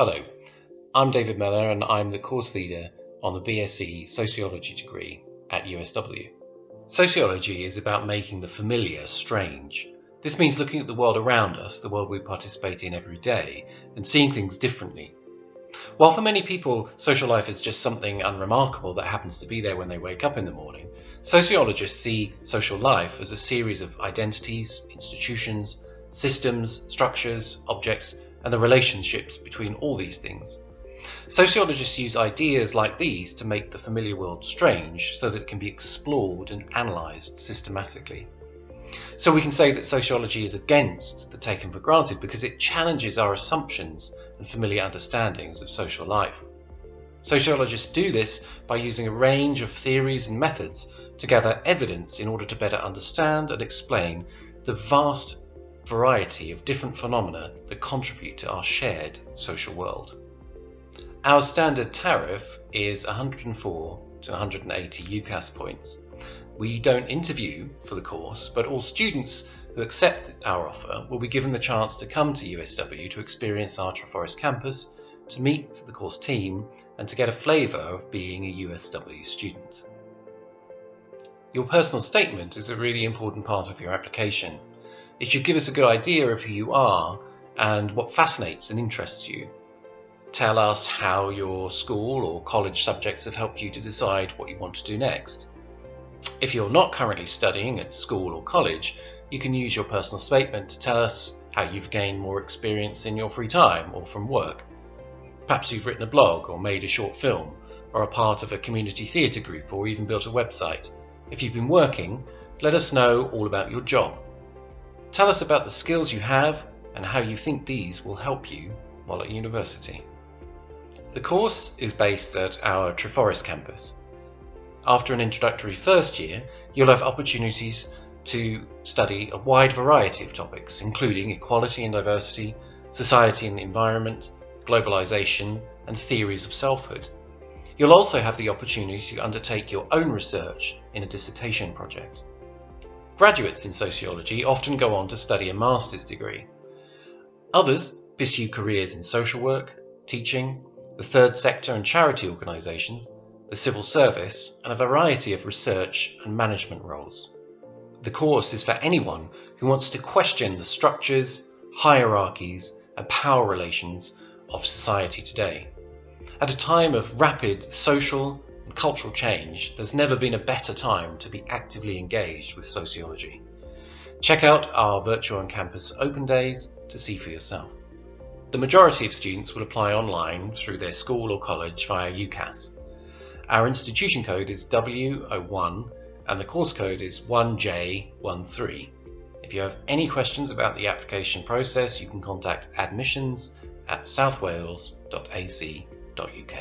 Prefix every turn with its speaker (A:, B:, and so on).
A: Hello, I'm David Meller and I'm the course leader on the BSc Sociology degree at USW. Sociology is about making the familiar strange. This means looking at the world around us, the world we participate in every day, and seeing things differently. While for many people social life is just something unremarkable that happens to be there when they wake up in the morning, sociologists see social life as a series of identities, institutions, systems, structures, objects, and the relationships between all these things. Sociologists use ideas like these to make the familiar world strange so that it can be explored and analysed systematically. So we can say that sociology is against the taken for granted because it challenges our assumptions and familiar understandings of social life. Sociologists do this by using a range of theories and methods to gather evidence in order to better understand and explain the vast variety of different phenomena that contribute to our shared social world. Our standard tariff is 104 to 180 UCAS points. We don't interview for the course, but all students who accept our offer will be given the chance to come to USW to experience our Treforest campus, to meet the course team, and to get a flavour of being a USW student. Your personal statement is a really important part of your application. It should give us a good idea of who you are and what fascinates and interests you. Tell us how your school or college subjects have helped you to decide what you want to do next. If you're not currently studying at school or college, you can use your personal statement to tell us how you've gained more experience in your free time or from work. Perhaps you've written a blog or made a short film, or are part of a community theatre group, or even built a website. If you've been working, let us know all about your job. Tell us about the skills you have and how you think these will help you while at university. The course is based at our Treforest campus. After an introductory first year, you'll have opportunities to study a wide variety of topics, including equality and diversity, society and the environment, globalization, and theories of selfhood. You'll also have the opportunity to undertake your own research in a dissertation project. Graduates in sociology often go on to study a master's degree. Others pursue careers in social work, teaching, the third sector and charity organisations, the civil service, and a variety of research and management roles. The course is for anyone who wants to question the structures, hierarchies, and power relations of society today. At a time of rapid social and cultural change, there's never been a better time to be actively engaged with sociology. Check out our virtual on-campus open days to see for yourself. The majority of students will apply online through their school or college via UCAS. Our institution code is W01 and the course code is 1J13. If you have any questions about the application process, you can contact admissions@southwales.ac.uk.